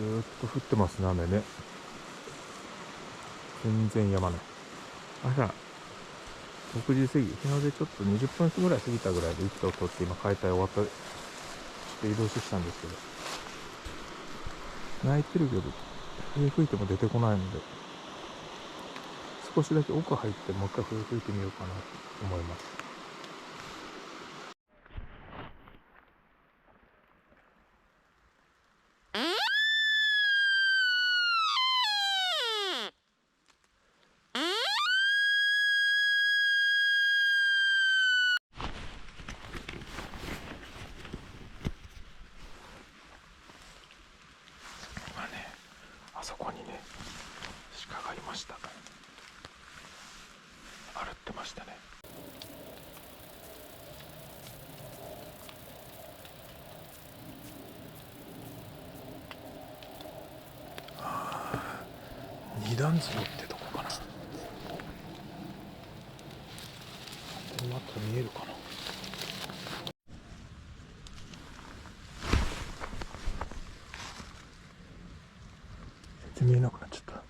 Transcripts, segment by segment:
ーっと降ってますね、雨ね。全然止まない。朝6時過ぎ、日の出ちょっと20分ぐらい過ぎたぐらいで息を取って今解体終わったして移動してきたんですけど、泣いてるけど笛吹いても出てこないので、少しだけ奥入ってもう一回笛吹いてみようかなと思います。今ね、あそこにね鹿がいました。歩ってましたね。二段角ってとこかな。また見えるかな。全然見えなくなっちゃった。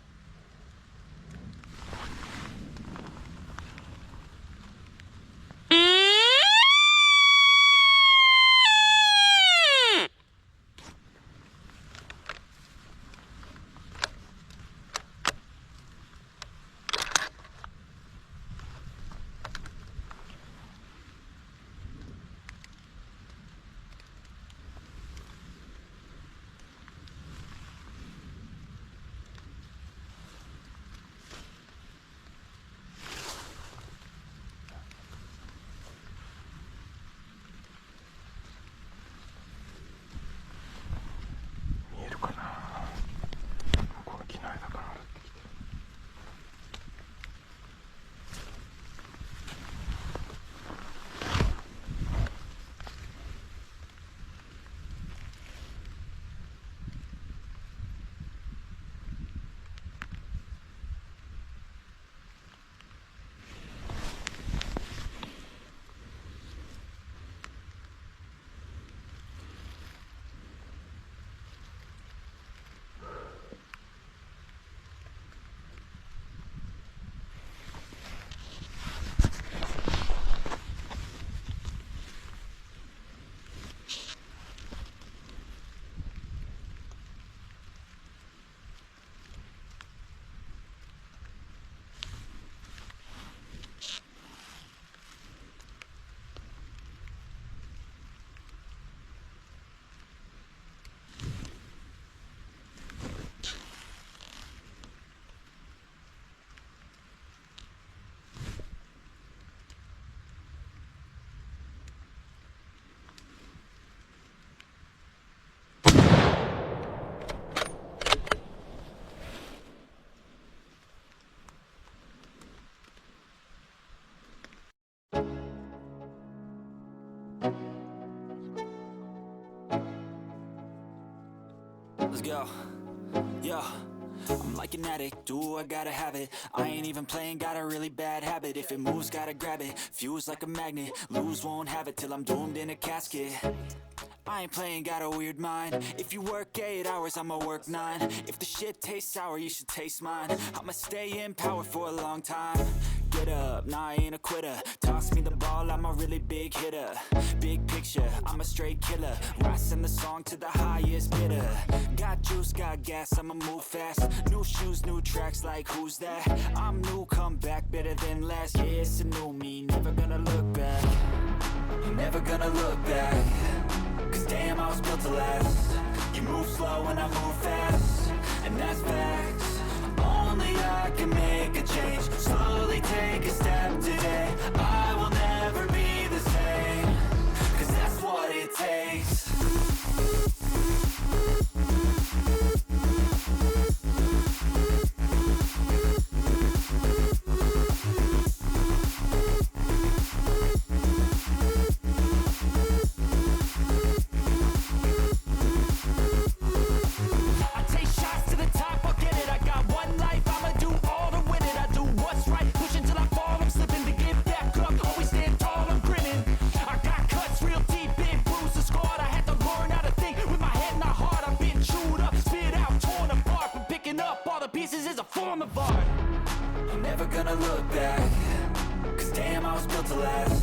見えるかな。この木の間から歩ってきてる。Let's go. Yo, I'm like an addict, do I gotta have it. I ain't even playing, got a really bad habit. If it moves, gotta grab it. Fuse like a magnet, lose, won't have it till I'm doomed in a casket. I ain't playing, got a weird mind. If you work 8 hours, I'ma work 9. If the shit tastes sour, you should taste mine. I'ma stay in power for a long time. Get up, nah, I ain't a quitter. Toss me the ball, I'm a really big hitter. Big picture, I'm a straight killer. Rising the song to the highest bidder. Got juice, got gas, I'ma move fast. New shoes, new tracks, like who's that? I'm new, come back, better than last. Yeah, it's a new me, never gonna look back. Never gonna look back. Cause damn, I was built to last. You move slow and I move fast, and that's facts. Only I can make a change. Slowly take a step today. I will never be the same. Cause that's what it takes. never gonna look back. Cause damn, I was built to last.